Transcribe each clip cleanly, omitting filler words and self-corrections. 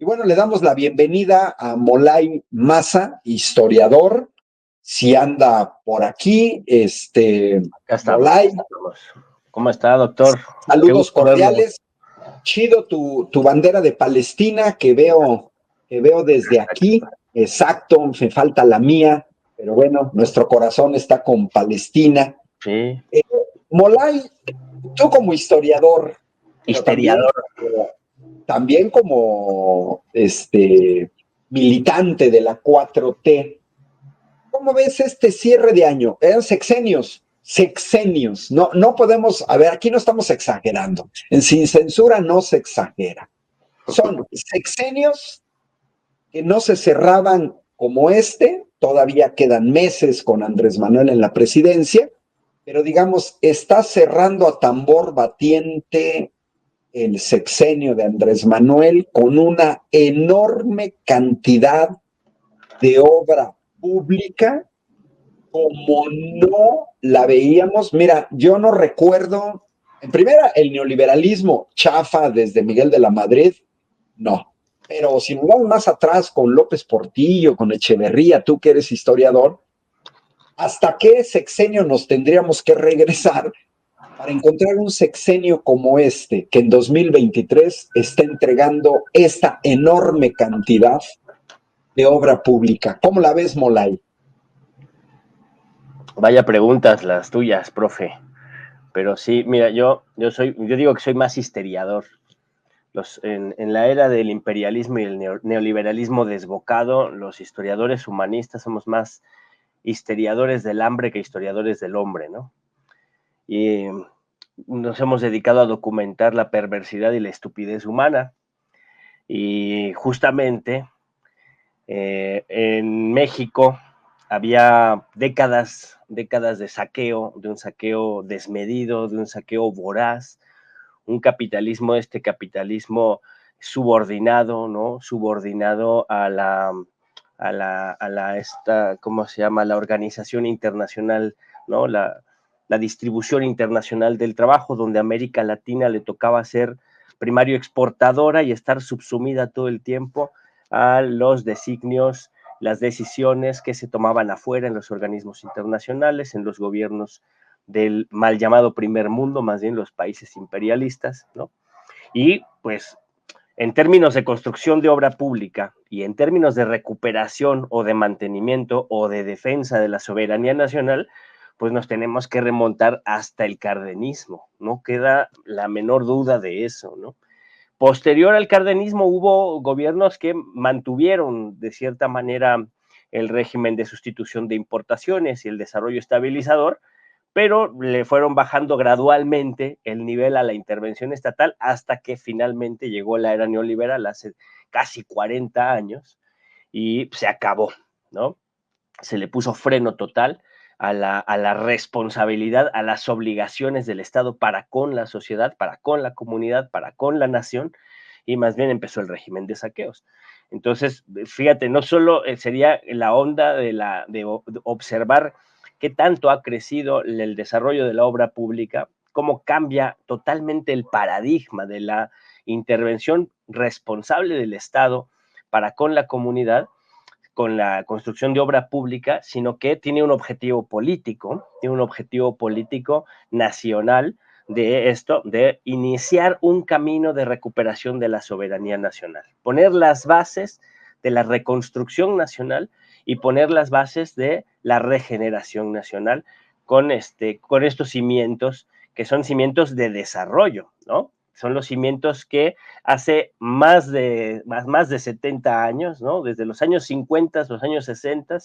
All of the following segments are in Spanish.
Y bueno, le damos la bienvenida a Molay Maza, historiador. Si anda por aquí, Acá estamos, Molay, ¿Cómo está, doctor? Qué saludos gusto verlo. cordiales. Chido tu bandera de Palestina que veo desde aquí. Exacto, me falta la mía, pero bueno, nuestro corazón está con Palestina. Sí, Eh, Molay, tú como historiador, pero historiador. también como militante de la 4T, ¿cómo ves este cierre de año? Eran sexenios, no podemos, a ver, aquí no estamos exagerando, en Sin Censura no se exagera, son sexenios que no se cerraban como todavía quedan meses con Andrés Manuel en la presidencia, pero digamos, está cerrando a tambor batiente el sexenio de Andrés Manuel con una enorme cantidad de obra pública como no la veíamos. Mira, yo no recuerdo, en primera, el neoliberalismo chafa desde Miguel de la Madrid, no. Pero si nos vamos más atrás con López Portillo, con Echeverría, tú que eres historiador, ¿hasta qué sexenio nos tendríamos que regresar para encontrar un sexenio como que en 2023 está entregando esta enorme cantidad de obra pública? ¿Cómo la ves, Molay? Vaya preguntas las tuyas, profe. Pero sí, mira, yo digo que soy más historiador. En la era del imperialismo y el neoliberalismo desbocado, los historiadores humanistas somos más historiadores del hambre que historiadores del hombre, ¿no? Y nos hemos dedicado a documentar la perversidad y la estupidez humana. Y justamente en México había décadas de saqueo, de un saqueo desmedido, de un saqueo voraz, un capitalismo, capitalismo subordinado, ¿no? Subordinado ¿cómo se llama? La organización internacional, ¿no? La distribución internacional del trabajo, donde a América Latina le tocaba ser primario exportadora y estar subsumida todo el tiempo a los designios, las decisiones que se tomaban afuera en los organismos internacionales, en los gobiernos del mal llamado primer mundo, más bien los países imperialistas, ¿no? Y pues en términos de construcción de obra pública y en términos de recuperación o de mantenimiento o de defensa de la soberanía nacional, pues nos tenemos que remontar hasta el cardenismo, no queda la menor duda de eso, ¿no? Posterior al cardenismo hubo gobiernos que mantuvieron de cierta manera el régimen de sustitución de importaciones y el desarrollo estabilizador, pero le fueron bajando gradualmente el nivel a la intervención estatal hasta que finalmente llegó la era neoliberal hace casi 40 años y se acabó, ¿no? Se le puso freno total a la responsabilidad, a las obligaciones del Estado para con la sociedad, para con la comunidad, para con la nación, y más bien empezó el régimen de saqueos. Entonces, fíjate, no solo sería la onda de observar qué tanto ha crecido el desarrollo de la obra pública, cómo cambia totalmente el paradigma de la intervención responsable del Estado para con la comunidad, con la construcción de obra pública, sino que tiene un objetivo político nacional de esto, de iniciar un camino de recuperación de la soberanía nacional, poner las bases de la reconstrucción nacional y poner las bases de la regeneración nacional con estos cimientos que son cimientos de desarrollo, ¿no? Son los cimientos que hace más de 70 años, ¿no? Desde los años 50, los años 60,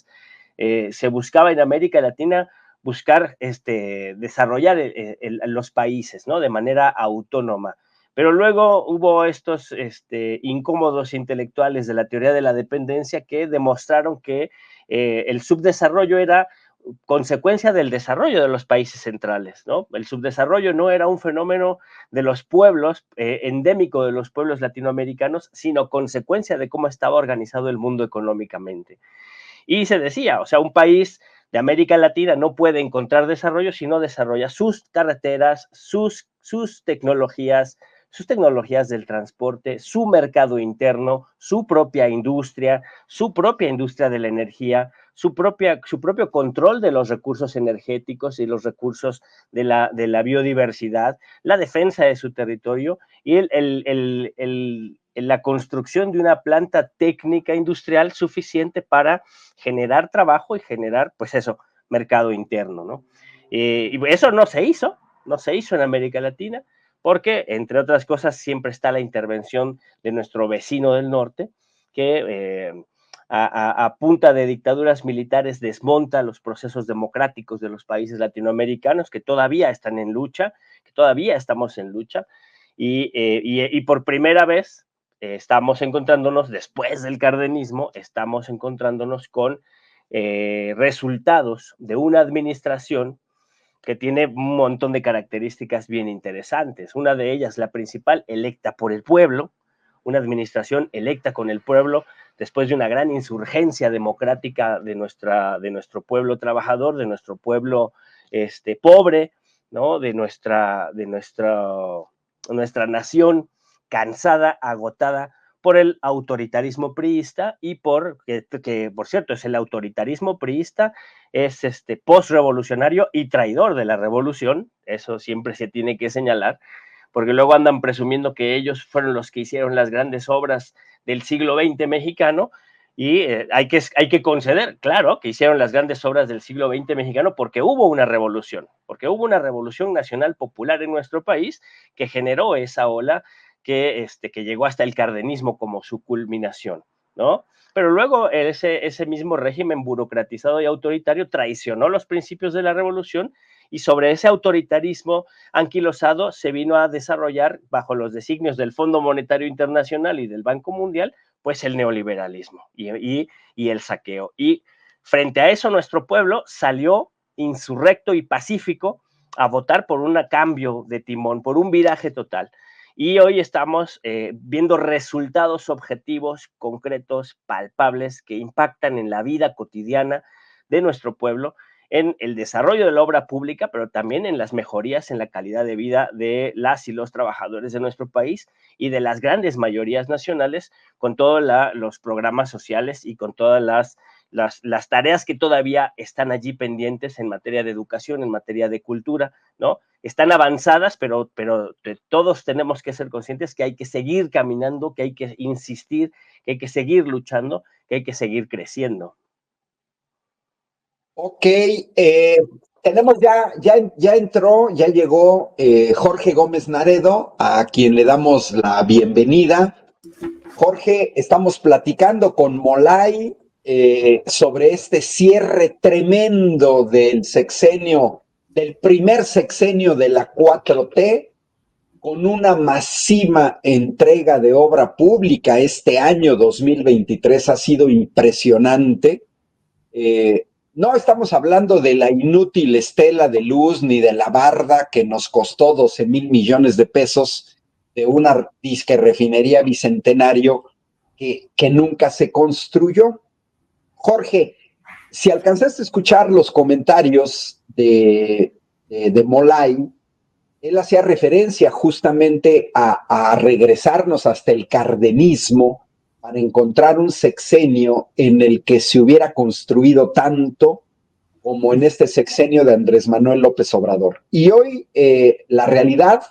se buscaba en América Latina buscar desarrollar los países, ¿no? De manera autónoma. Pero luego hubo estos incómodos intelectuales de la teoría de la dependencia que demostraron que el subdesarrollo era consecuencia del desarrollo de los países centrales, ¿no? El subdesarrollo no era un fenómeno de los pueblos, endémico de los pueblos latinoamericanos, sino consecuencia de cómo estaba organizado el mundo económicamente. Y se decía, o sea, un país de América Latina no puede encontrar desarrollo si no desarrolla sus carreteras, sus tecnologías, sus tecnologías del transporte, su mercado interno, su propia industria de la energía, su propio control de los recursos energéticos y los recursos de la biodiversidad, la defensa de su territorio y la construcción de una planta técnica industrial suficiente para generar trabajo y generar, pues eso, mercado interno, ¿no? Y eso no se hizo en América Latina, porque, entre otras cosas, siempre está la intervención de nuestro vecino del norte, que a punta de dictaduras militares desmonta los procesos democráticos de los países latinoamericanos que todavía están en lucha, que todavía estamos en lucha, y por primera vez estamos encontrándonos, después del cardenismo, estamos encontrándonos con resultados de una administración que tiene un montón de características bien interesantes. Una de ellas, la principal, electa por el pueblo, una administración electa con el pueblo después de una gran insurgencia democrática de nuestro pueblo trabajador, de nuestro pueblo pobre, ¿no? de nuestra nación cansada, agotada por el autoritarismo priista y por cierto, es el autoritarismo priista, es post-revolucionario y traidor de la revolución, eso siempre se tiene que señalar, porque luego andan presumiendo que ellos fueron los que hicieron las grandes obras del siglo XX mexicano, y hay que conceder, claro, que hicieron las grandes obras del siglo XX mexicano porque hubo una revolución nacional popular en nuestro país que generó esa ola que llegó hasta el cardenismo como su culminación, ¿no? Pero luego ese mismo régimen burocratizado y autoritario traicionó los principios de la revolución, y sobre ese autoritarismo anquilosado se vino a desarrollar, bajo los designios del Fondo Monetario Internacional y del Banco Mundial, pues el neoliberalismo y el saqueo. Y frente a eso nuestro pueblo salió insurrecto y pacífico a votar por un cambio de timón, por un viraje total. Y hoy estamos viendo resultados objetivos, concretos, palpables, que impactan en la vida cotidiana de nuestro pueblo, en el desarrollo de la obra pública, pero también en las mejorías en la calidad de vida de las y los trabajadores de nuestro país y de las grandes mayorías nacionales, con todos los programas sociales y con todas las tareas que todavía están allí pendientes en materia de educación, en materia de cultura, ¿no? Están avanzadas, pero todos tenemos que ser conscientes que hay que seguir caminando, que hay que insistir, que hay que seguir luchando, que hay que seguir creciendo. Ok, tenemos ya llegó Jorge Gómez Naredo, a quien le damos la bienvenida. Jorge, estamos platicando con Molay sobre este cierre tremendo del primer sexenio de la 4T, con una masiva entrega de obra pública. Este año 2023 ha sido impresionante. No estamos hablando de la inútil estela de luz ni de la barda que nos costó 12,000 millones de pesos de una disque refinería Bicentenario que nunca se construyó. Jorge, si alcanzaste a escuchar los comentarios de Molay, él hacía referencia justamente a regresarnos hasta el cardenismo para encontrar un sexenio en el que se hubiera construido tanto como en este sexenio de Andrés Manuel López Obrador. Y hoy la realidad,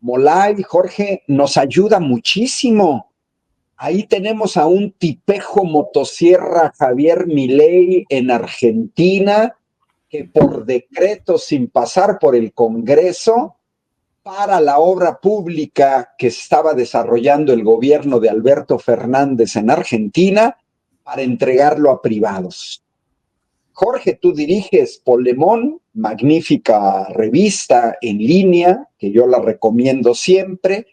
Molay, Jorge, nos ayuda muchísimo. Ahí tenemos a un tipejo motosierra Javier Milei en Argentina, que por decreto, sin pasar por el Congreso, para la obra pública que estaba desarrollando el gobierno de Alberto Fernández en Argentina para entregarlo a privados. Jorge, tú diriges Polemón, magnífica revista en línea, que yo la recomiendo siempre,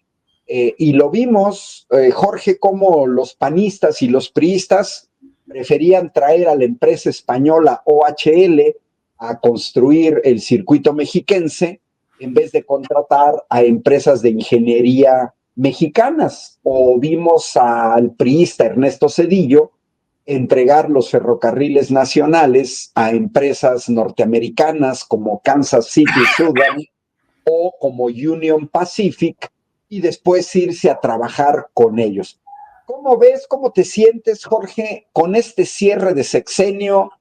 y lo vimos, Jorge, cómo los panistas y los priistas preferían traer a la empresa española OHL a construir el circuito mexiquense en vez de contratar a empresas de ingeniería mexicanas. O vimos al priista Ernesto Zedillo entregar los ferrocarriles nacionales a empresas norteamericanas como Kansas City Southern o como Union Pacific, y después irse a trabajar con ellos. ¿Cómo ves, cómo te sientes, Jorge, con este cierre de sexenio,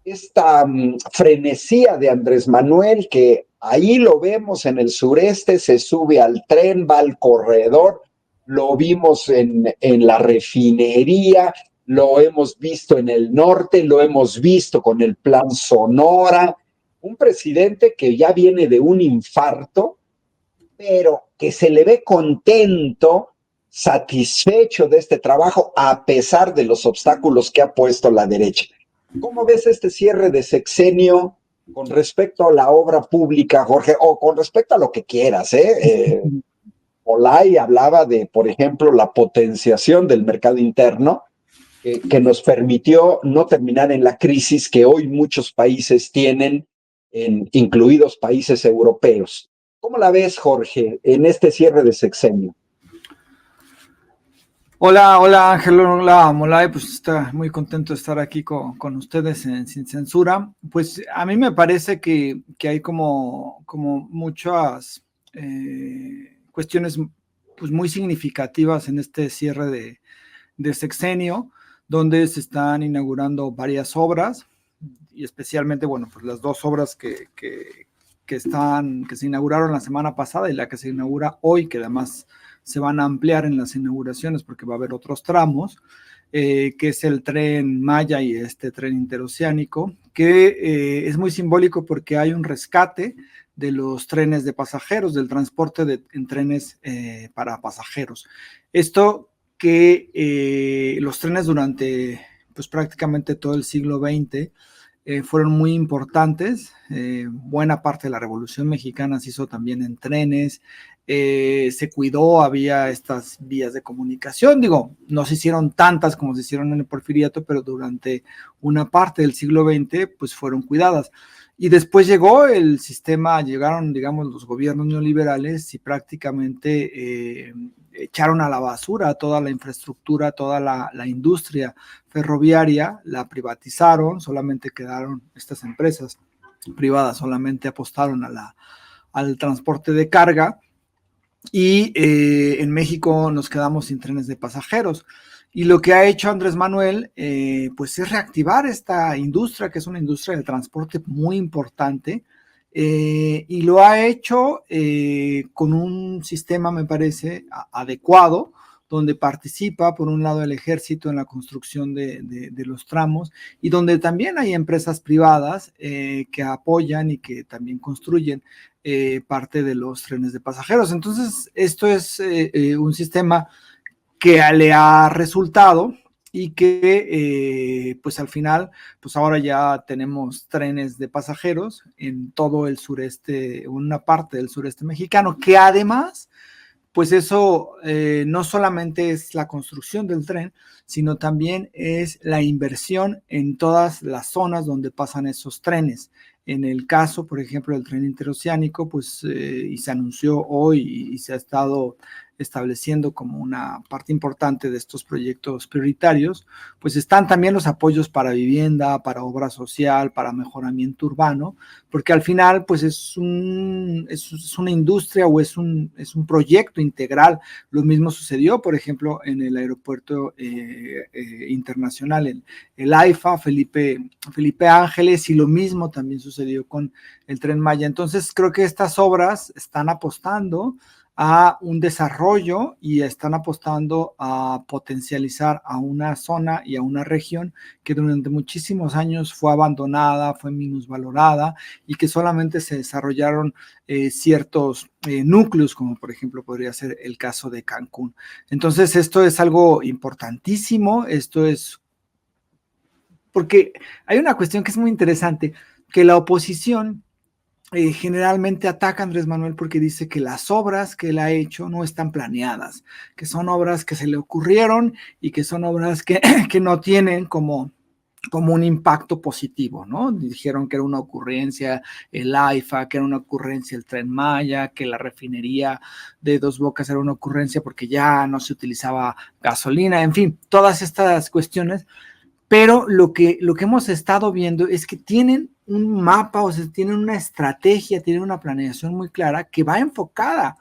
esta frenesía de Andrés Manuel, que ahí lo vemos en el sureste, se sube al tren, va al corredor, lo vimos en la refinería, lo hemos visto en el norte, lo hemos visto con el plan Sonora, un presidente que ya viene de un infarto, pero que se le ve contento, satisfecho de este trabajo, a pesar de los obstáculos que ha puesto la derecha. ¿Cómo ves este cierre de sexenio con respecto a la obra pública, Jorge? O con respecto a lo que quieras, Olay hablaba de, por ejemplo, la potenciación del mercado interno, que nos permitió no terminar en la crisis que hoy muchos países tienen, incluidos países europeos. ¿Cómo la ves, Jorge, en este cierre de sexenio? Hola Ángel, hola Molay, pues está muy contento de estar aquí con ustedes Sin Censura. Pues a mí me parece que hay como muchas cuestiones pues muy significativas en este cierre de sexenio, donde se están inaugurando varias obras, y especialmente, bueno, pues las dos obras que se inauguraron la semana pasada y la que se inaugura hoy, que además se van a ampliar en las inauguraciones porque va a haber otros tramos, que es el tren Maya y este tren interoceánico, que es muy simbólico porque hay un rescate de los trenes de pasajeros, del transporte en trenes para pasajeros. Esto que los trenes durante pues prácticamente todo el siglo XX fueron muy importantes. Buena parte de la Revolución Mexicana se hizo también en trenes, se cuidó, había estas vías de comunicación, digo, no se hicieron tantas como se hicieron en el Porfiriato, pero durante una parte del siglo XX pues fueron cuidadas. Y después llegó el sistema, llegaron, digamos, los gobiernos neoliberales y prácticamente echaron a la basura toda la infraestructura, toda la industria ferroviaria, la privatizaron, solamente quedaron estas empresas privadas, solamente apostaron al transporte de carga, y en México nos quedamos sin trenes de pasajeros. Y lo que ha hecho Andrés Manuel, pues es reactivar esta industria, que es una industria del transporte muy importante, y lo ha hecho con un sistema, me parece, adecuado, donde participa, por un lado, el ejército en la construcción de los tramos, y donde también hay empresas privadas que apoyan y que también construyen parte de los trenes de pasajeros. Entonces, esto es un sistema que le ha resultado y que pues al final, pues ahora ya tenemos trenes de pasajeros en todo el sureste, una parte del sureste mexicano, que además, pues eso no solamente es la construcción del tren, sino también es la inversión en todas las zonas donde pasan esos trenes. En el caso, por ejemplo, del tren interoceánico, pues, y se anunció hoy y se ha estado estableciendo como una parte importante de estos proyectos prioritarios, pues están también los apoyos para vivienda, para obra social, para mejoramiento urbano, porque al final, pues es una industria o es un proyecto integral. Lo mismo sucedió, por ejemplo, en el aeropuerto internacional, el AIFA, Felipe Ángeles, y lo mismo también sucedió con el Tren Maya. Entonces, creo que estas obras están apostando a un desarrollo y están apostando a potencializar a una zona y a una región que durante muchísimos años fue abandonada, fue minusvalorada, y que solamente se desarrollaron ciertos núcleos, como por ejemplo podría ser el caso de Cancún. Entonces, esto es algo importantísimo, esto es porque hay una cuestión que es muy interesante, que la oposición generalmente ataca a Andrés Manuel porque dice que las obras que él ha hecho no están planeadas, que son obras que se le ocurrieron y que son obras que no tienen como un impacto positivo, ¿no? Dijeron que era una ocurrencia el AIFA, que era una ocurrencia el Tren Maya, que la refinería de Dos Bocas era una ocurrencia porque ya no se utilizaba gasolina, en fin, todas estas cuestiones. Pero lo que hemos estado viendo es que tienen un mapa, o sea, tienen una estrategia, tienen una planeación muy clara que va enfocada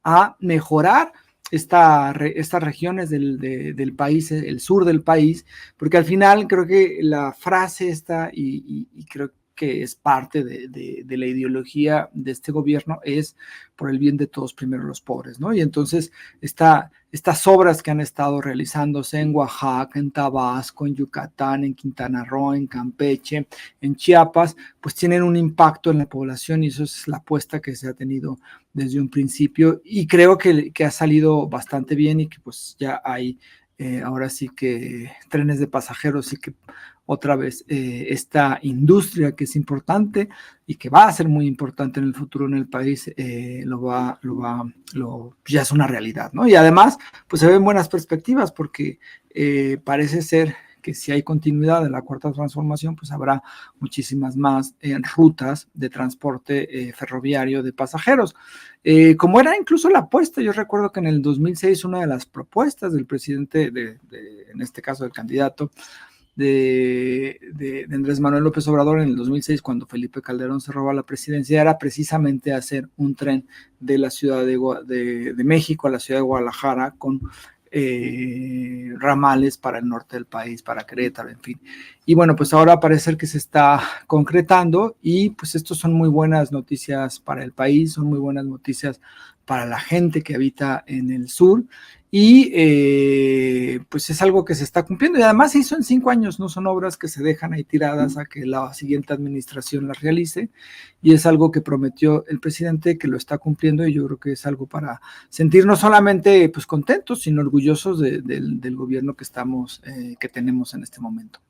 a mejorar estas regiones del país, el sur del país, porque al final creo que la frase esta, y creo que es parte de la ideología de este gobierno, es por el bien de todos, primero los pobres, ¿no? Y entonces estas obras que han estado realizándose en Oaxaca, en Tabasco, en Yucatán, en Quintana Roo, en Campeche, en Chiapas, pues tienen un impacto en la población, y eso es la apuesta que se ha tenido desde un principio, y creo que ha salido bastante bien, y que pues ya hay ahora sí que trenes de pasajeros, y que otra vez esta industria que es importante y que va a ser muy importante en el futuro en el país, ya es una realidad, ¿no? Y además, pues se ven buenas perspectivas, porque parece ser que si hay continuidad de la cuarta transformación, pues habrá muchísimas más rutas de transporte ferroviario de pasajeros. Como era incluso la apuesta, yo recuerdo que en el 2006 una de las propuestas del presidente, en este caso del candidato, de Andrés Manuel López Obrador en el 2006, cuando Felipe Calderón se roba la presidencia, era precisamente hacer un tren de la Ciudad de México a la ciudad de Guadalajara, con ramales para el norte del país, para Querétaro, en fin. Y bueno, pues ahora parece que se está concretando, y pues estos son muy buenas noticias para el país, son muy buenas noticias para la gente que habita en el sur, y pues es algo que se está cumpliendo, y además se hizo en 5 años, no son obras que se dejan ahí tiradas a que la siguiente administración las realice, y es algo que prometió el presidente, que lo está cumpliendo, y yo creo que es algo para sentirnos solamente pues contentos, sino orgullosos del gobierno que tenemos en este momento.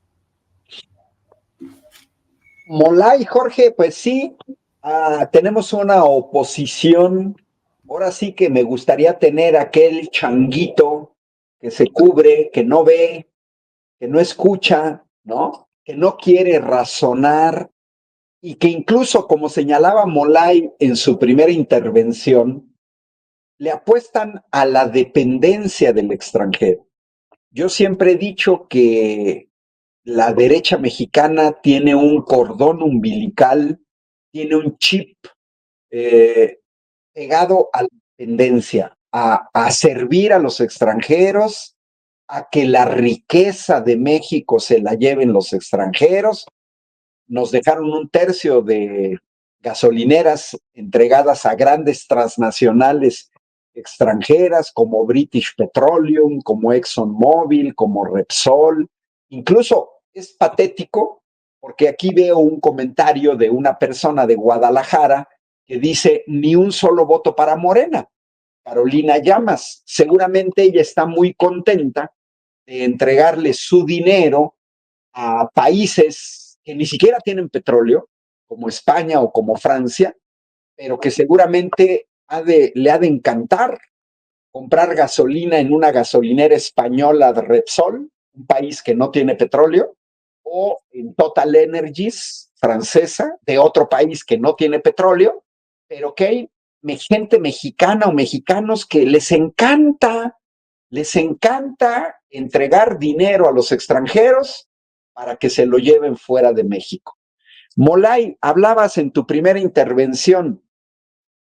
Molay, Jorge, pues sí, tenemos una oposición. Ahora sí que me gustaría tener aquel changuito que se cubre, que no ve, que no escucha, ¿no? Que no quiere razonar, y que incluso, como señalaba Molay en su primera intervención, le apuestan a la dependencia del extranjero. Yo siempre he dicho que la derecha mexicana tiene un cordón umbilical, tiene un chip eh, pegado a la dependencia, a servir a los extranjeros, a que la riqueza de México se la lleven los extranjeros. Nos dejaron 1/3 de gasolineras entregadas a grandes transnacionales extranjeras como British Petroleum, como ExxonMobil, como Repsol. Incluso es patético, porque aquí veo un comentario de una persona de Guadalajara que dice: ni un solo voto para Morena. Carolina Llamas, seguramente ella está muy contenta de entregarle su dinero a países que ni siquiera tienen petróleo, como España o como Francia, pero que seguramente le ha de encantar comprar gasolina en una gasolinera española de Repsol, un país que no tiene petróleo, o en Total Energies, francesa, de otro país que no tiene petróleo, pero que hay gente mexicana o mexicanos que les encanta entregar dinero a los extranjeros para que se lo lleven fuera de México. Molay, hablabas en tu primera intervención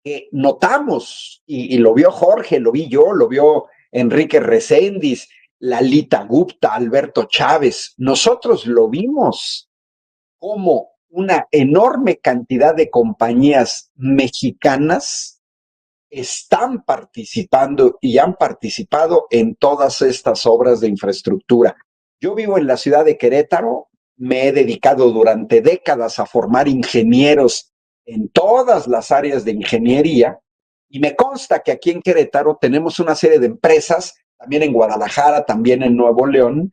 que notamos, y lo vio Jorge, lo vi yo, lo vio Enrique Reséndiz, Lalita Gupta, Alberto Chávez, nosotros lo vimos, como una enorme cantidad de compañías mexicanas están participando y han participado en todas estas obras de infraestructura. Yo vivo en la ciudad de Querétaro, me he dedicado durante décadas a formar ingenieros en todas las áreas de ingeniería, y me consta que aquí en Querétaro tenemos una serie de empresas, también en Guadalajara, también en Nuevo León,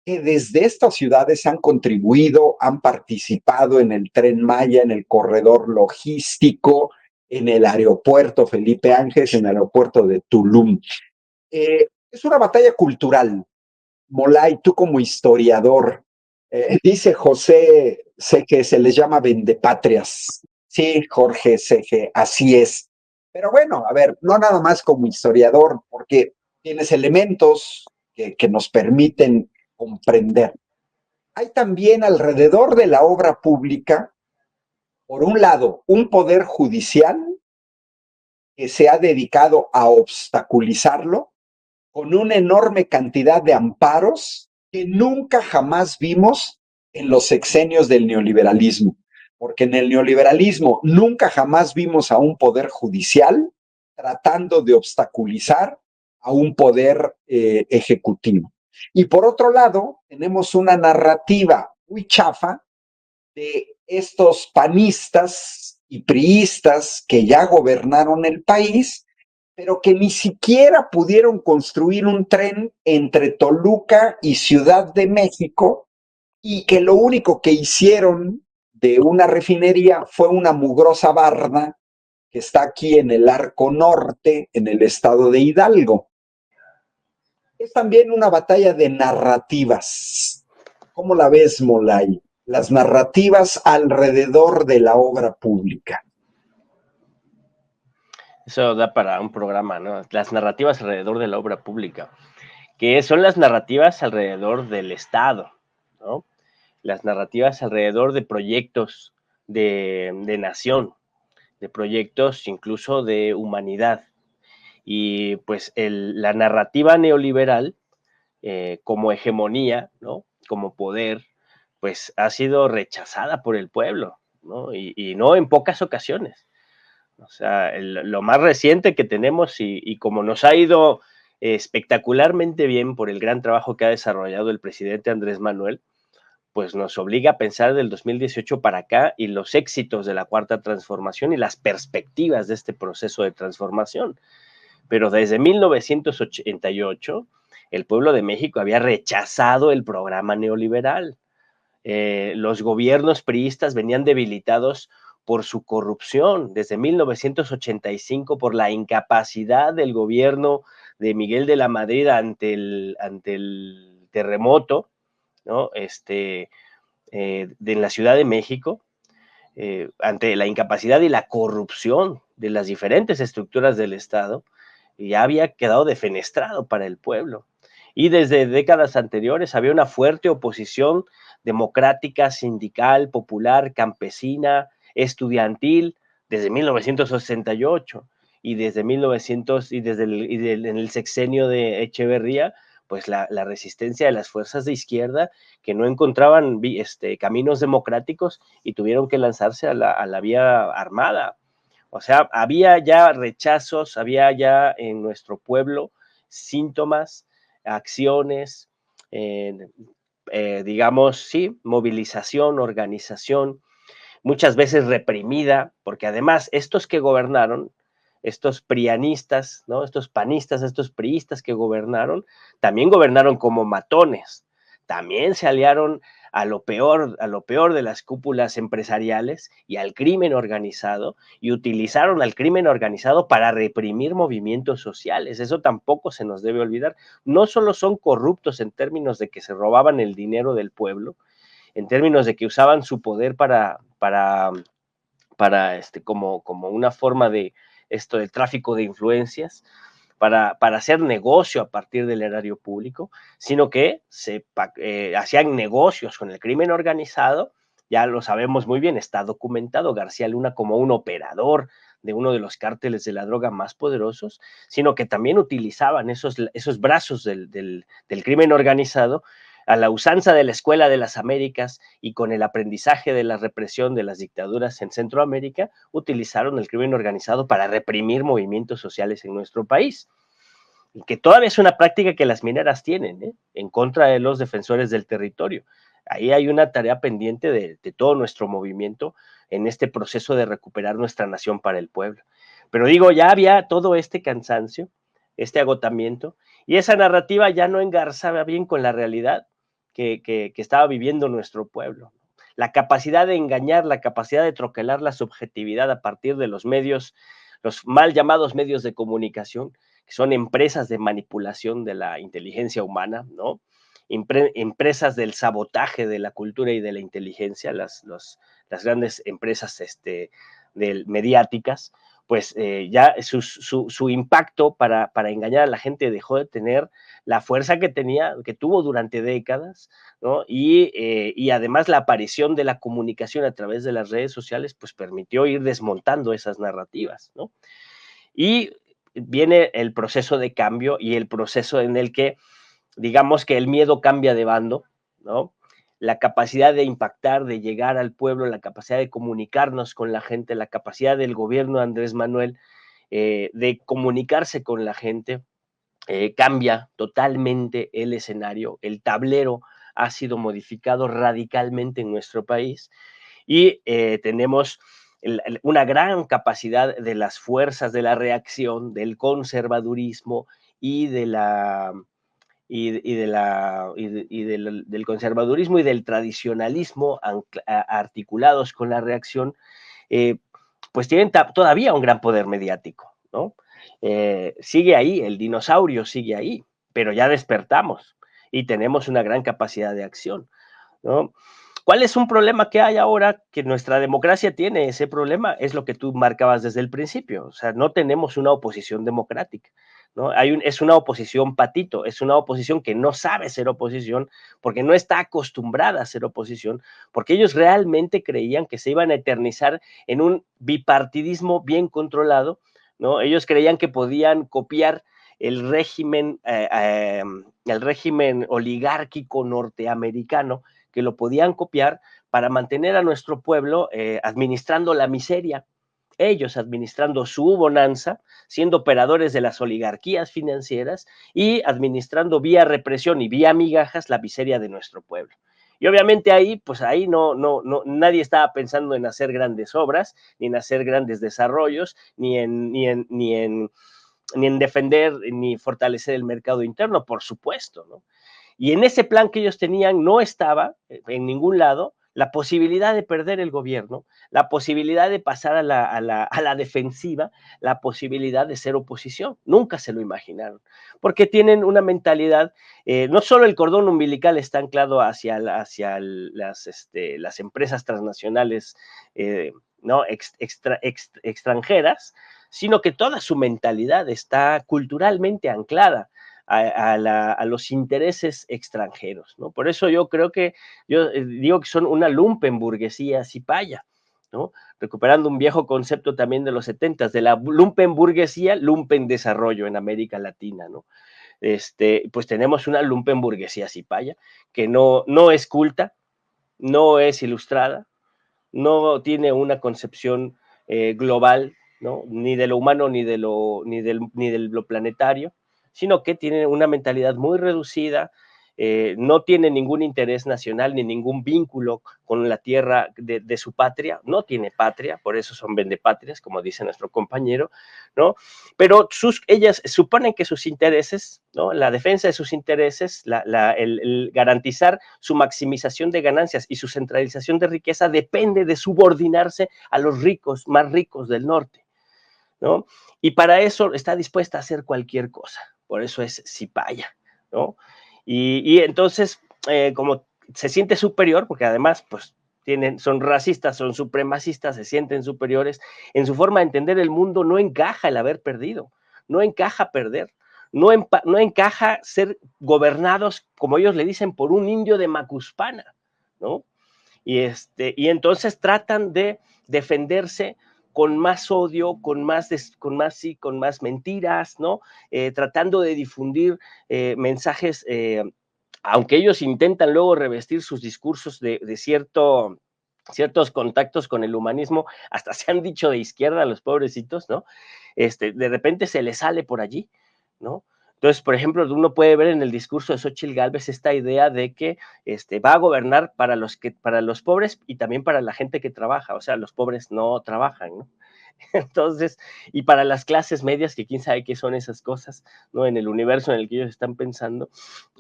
que desde estas ciudades han contribuido, han participado en el Tren Maya, en el corredor logístico, en el aeropuerto Felipe Ángeles, en el aeropuerto de Tulum. Es una batalla cultural. Molay, tú como historiador, dice José Seque, se les llama vendepatrias. Sí, Jorge Seque, así es. Pero bueno, a ver, no nada más como historiador, porque tienes elementos que nos permiten comprender. Hay también alrededor de la obra pública, por un lado, un poder judicial que se ha dedicado a obstaculizarlo con una enorme cantidad de amparos que nunca jamás vimos en los sexenios del neoliberalismo, porque en el neoliberalismo nunca jamás vimos a un poder judicial tratando de obstaculizar a un poder ejecutivo. Y por otro lado, tenemos una narrativa muy chafa de estos panistas y priistas que ya gobernaron el país, pero que ni siquiera pudieron construir un tren entre Toluca y Ciudad de México, y que lo único que hicieron de una refinería fue una mugrosa barda que está aquí en el Arco Norte, en el estado de Hidalgo. Es también una batalla de narrativas. ¿Cómo la ves, Molay? Las narrativas alrededor de la obra pública. Eso da para un programa, ¿no? Las narrativas alrededor de la obra pública, que son las narrativas alrededor del Estado, ¿no? Las narrativas alrededor de proyectos de nación, de proyectos incluso de humanidad. Y pues la narrativa neoliberal como hegemonía, ¿no? Como poder, pues ha sido rechazada por el pueblo, ¿no? Y no en pocas ocasiones. O sea, lo más reciente que tenemos y como nos ha ido espectacularmente bien por el gran trabajo que ha desarrollado el presidente Andrés Manuel, pues nos obliga a pensar del 2018 para acá y los éxitos de la Cuarta Transformación y las perspectivas de este proceso de transformación. Pero desde 1988, el pueblo de México había rechazado el programa neoliberal. Los gobiernos priistas venían debilitados por su corrupción, desde 1985 por la incapacidad del gobierno de Miguel de la Madrid ante el terremoto, ¿no? De la Ciudad de México, ante la incapacidad y la corrupción de las diferentes estructuras del Estado, ya había quedado defenestrado para el pueblo. Y desde décadas anteriores había una fuerte oposición democrática, sindical, popular, campesina, estudiantil, desde 1968 y desde 1900 en el sexenio de Echeverría, pues la resistencia de las fuerzas de izquierda que no encontraban caminos democráticos y tuvieron que lanzarse a la vía armada. O sea, había ya rechazos, había ya en nuestro pueblo síntomas, acciones, digamos, sí, movilización, organización, muchas veces reprimida, porque además estos que gobernaron, estos prianistas, ¿no? Estos panistas, estos priistas que gobernaron, también gobernaron como matones, también se aliaron a lo peor de las cúpulas empresariales y al crimen organizado, y utilizaron al crimen organizado para reprimir movimientos sociales. Eso tampoco se nos debe olvidar. No solo son corruptos en términos de que se robaban el dinero del pueblo, en términos de que usaban su poder como una forma de esto del tráfico de influencias, para hacer negocio a partir del erario público, sino que hacían negocios con el crimen organizado. Ya lo sabemos muy bien, está documentado García Luna como un operador de uno de los cárteles de la droga más poderosos, sino que también utilizaban esos brazos del crimen organizado a la usanza de la Escuela de las Américas y con el aprendizaje de la represión de las dictaduras en Centroamérica, utilizaron el crimen organizado para reprimir movimientos sociales en nuestro país. Y que todavía es una práctica que las mineras tienen, en contra de los defensores del territorio. Ahí hay una tarea pendiente de todo nuestro movimiento en este proceso de recuperar nuestra nación para el pueblo. Pero digo, ya había todo este cansancio, este agotamiento, y esa narrativa ya no engarzaba bien con la realidad que estaba viviendo nuestro pueblo. La capacidad de engañar, la capacidad de troquelar la subjetividad a partir de los medios, los mal llamados medios de comunicación, que son empresas de manipulación de la inteligencia humana, ¿no? Empresas del sabotaje de la cultura y de la inteligencia, las grandes empresas mediáticas, pues ya su impacto para engañar a la gente dejó de tener la fuerza que tuvo durante décadas, ¿no? Y además la aparición de la comunicación a través de las redes sociales, pues permitió ir desmontando esas narrativas, ¿no? Y viene el proceso de cambio y el proceso en el que, digamos que el miedo cambia de bando, ¿no? La capacidad de impactar, de llegar al pueblo, la capacidad de comunicarnos con la gente, la capacidad del gobierno de Andrés Manuel de comunicarse con la gente, cambia totalmente el escenario, el tablero ha sido modificado radicalmente en nuestro país y tenemos una gran capacidad de las fuerzas de la reacción, del conservadurismo y de la del conservadurismo y del tradicionalismo articulados con la reacción, pues tienen todavía un gran poder mediático, ¿no? Sigue ahí, el dinosaurio sigue ahí, pero ya despertamos y tenemos una gran capacidad de acción, ¿no? ¿Cuál es un problema que hay ahora que nuestra democracia tiene? Ese problema es lo que tú marcabas desde el principio, o sea, no tenemos una oposición democrática, ¿no? Es una oposición patito, es una oposición que no sabe ser oposición porque no está acostumbrada a ser oposición, porque ellos realmente creían que se iban a eternizar en un bipartidismo bien controlado, ¿no? Ellos creían que podían copiar el régimen oligárquico norteamericano, que lo podían copiar para mantener a nuestro pueblo administrando la miseria, ellos administrando su bonanza, siendo operadores de las oligarquías financieras y administrando vía represión y vía migajas la miseria de nuestro pueblo. Y obviamente ahí, pues ahí nadie estaba pensando en hacer grandes obras, ni en hacer grandes desarrollos, ni en defender ni fortalecer el mercado interno, por supuesto, ¿no? Y en ese plan que ellos tenían no estaba en ningún lado la posibilidad de perder el gobierno, la posibilidad de pasar a la defensiva, la posibilidad de ser oposición. Nunca se lo imaginaron, porque tienen una mentalidad, no solo el cordón umbilical está anclado hacia las empresas transnacionales, ¿no? extranjeras, sino que toda su mentalidad está culturalmente anclada a los intereses extranjeros, ¿no? Por eso yo creo que, yo digo que son una lumpenburguesía cipaya, ¿no? Recuperando un viejo concepto también de los 70s, de la lumpenburguesía, lumpen desarrollo en América Latina, ¿no? Pues tenemos una lumpenburguesía cipaya que no es culta, no es ilustrada, no tiene una concepción global, ¿no? Ni de lo humano ni de lo planetario, sino que tiene una mentalidad muy reducida, no tiene ningún interés nacional ni ningún vínculo con la tierra de su patria, no tiene patria, por eso son vendepatrias, como dice nuestro compañero, ¿no? Pero ellas suponen que sus intereses, ¿no? La defensa de sus intereses, el garantizar su maximización de ganancias y su centralización de riqueza depende de subordinarse a los ricos, más ricos del norte, ¿no? Y para eso está dispuesta a hacer cualquier cosa, por eso es cipaya, ¿no? Y entonces, como se siente superior, porque además, pues, son racistas, son supremacistas, se sienten superiores, en su forma de entender el mundo no encaja el haber perdido, no encaja perder, no encaja ser gobernados, como ellos le dicen, por un indio de Macuspana, ¿no? Y entonces tratan de defenderse con más odio, con más mentiras, ¿no? Tratando de difundir mensajes, aunque ellos intentan luego revestir sus discursos de ciertos contactos con el humanismo, hasta se han dicho de izquierda los pobrecitos, ¿no? De repente se les sale por allí, ¿no? Entonces, por ejemplo, uno puede ver en el discurso de Xóchitl Gálvez esta idea de que va a gobernar para los pobres y también para la gente que trabaja, o sea, los pobres no trabajan, ¿no? Entonces, y para las clases medias, que quién sabe qué son esas cosas, ¿no? En el universo en el que ellos están pensando,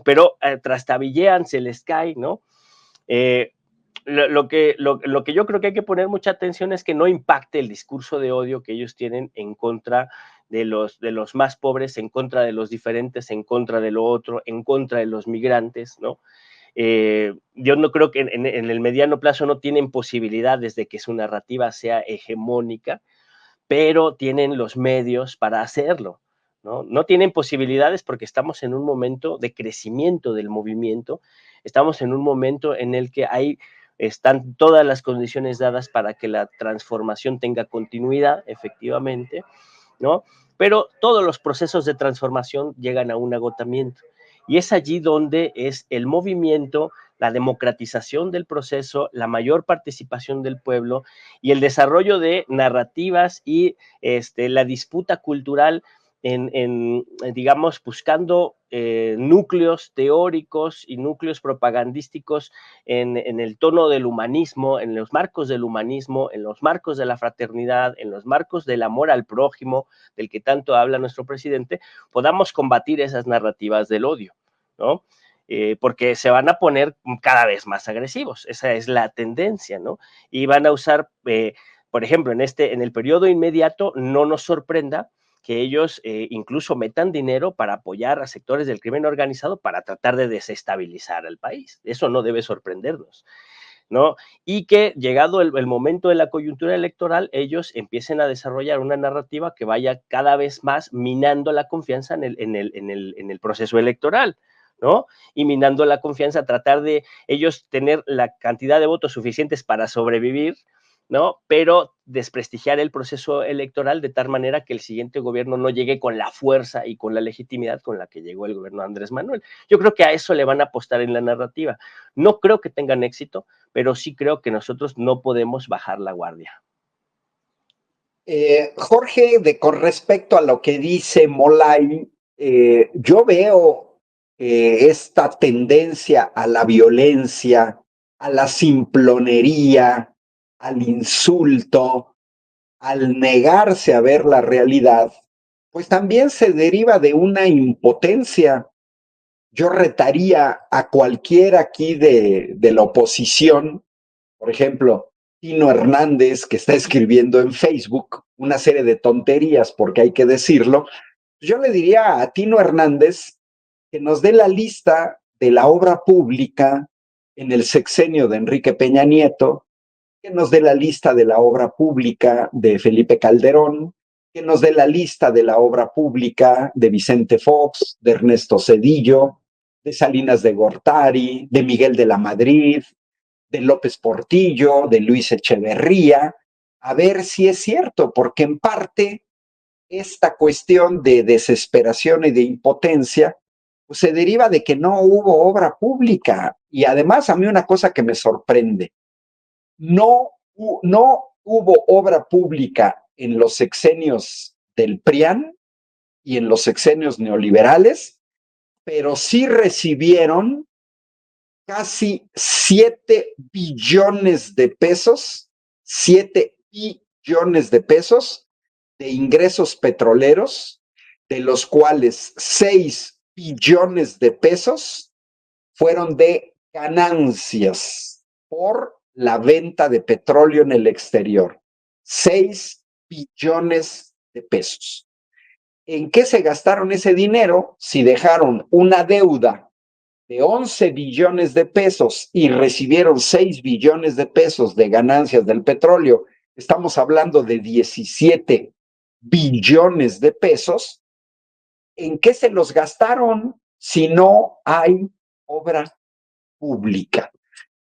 pero trastabillean, se les cae, ¿no? Lo que yo creo que hay que poner mucha atención es que no impacte el discurso de odio que ellos tienen en contra de los más pobres, en contra de los diferentes, en contra de lo otro, en contra de los migrantes, ¿no? Yo no creo que en el mediano plazo no tienen posibilidades de que su narrativa sea hegemónica, pero tienen los medios para hacerlo, ¿no? No tienen posibilidades porque estamos en un momento de crecimiento del movimiento, estamos en un momento en el que están todas las condiciones dadas para que la transformación tenga continuidad, efectivamente, ¿no? Pero todos los procesos de transformación llegan a un agotamiento. Y es allí donde es el movimiento, la democratización del proceso, la mayor participación del pueblo y el desarrollo de narrativas y la disputa cultural digamos, buscando núcleos teóricos y núcleos propagandísticos en el tono del humanismo, en los marcos del humanismo, en los marcos de la fraternidad, en los marcos del amor al prójimo, del que tanto habla nuestro presidente, podamos combatir esas narrativas del odio, ¿no? Porque se van a poner cada vez más agresivos, esa es la tendencia, ¿no? Y van a usar, por ejemplo, en el periodo inmediato, no nos sorprenda que ellos incluso metan dinero para apoyar a sectores del crimen organizado para tratar de desestabilizar al país. Eso no debe sorprendernos, ¿no? Y que llegado el momento de la coyuntura electoral, ellos empiecen a desarrollar una narrativa que vaya cada vez más minando la confianza en el proceso electoral, ¿no? Y minando la confianza, tratar de ellos tener la cantidad de votos suficientes para sobrevivir, ¿no? Pero desprestigiar el proceso electoral de tal manera que el siguiente gobierno no llegue con la fuerza y con la legitimidad con la que llegó el gobierno de Andrés Manuel. Yo creo que a eso le van a apostar en la narrativa. No creo que tengan éxito, pero sí creo que nosotros no podemos bajar la guardia. Jorge, con respecto a lo que dice Molay, yo veo esta tendencia a la violencia, a la simplonería, al insulto, al negarse a ver la realidad, pues también se deriva de una impotencia. Yo retaría a cualquiera aquí de la oposición, por ejemplo, Tino Hernández, que está escribiendo en Facebook una serie de tonterías, porque hay que decirlo. Yo le diría a Tino Hernández que nos dé la lista de la obra pública en el sexenio de Enrique Peña Nieto, que nos dé la lista de la obra pública de Felipe Calderón, que nos dé la lista de la obra pública de Vicente Fox, de Ernesto Zedillo, de Salinas de Gortari, de Miguel de la Madrid, de López Portillo, de Luis Echeverría, a ver si es cierto, porque en parte esta cuestión de desesperación y de impotencia pues se deriva de que no hubo obra pública. Y además a mí una cosa que me sorprende, no hubo obra pública en los sexenios del PRIAN y en los sexenios neoliberales, pero sí recibieron casi 7 billones de pesos, 7 billones de pesos de ingresos petroleros, de los cuales 6 billones de pesos fueron de ganancias por la venta de petróleo en el exterior. 6 billones de pesos. ¿En qué se gastaron ese dinero si dejaron una deuda de 11 billones de pesos y recibieron 6 billones de pesos de ganancias del petróleo? Estamos hablando de 17 billones de pesos. ¿En qué se los gastaron si no hay obra pública?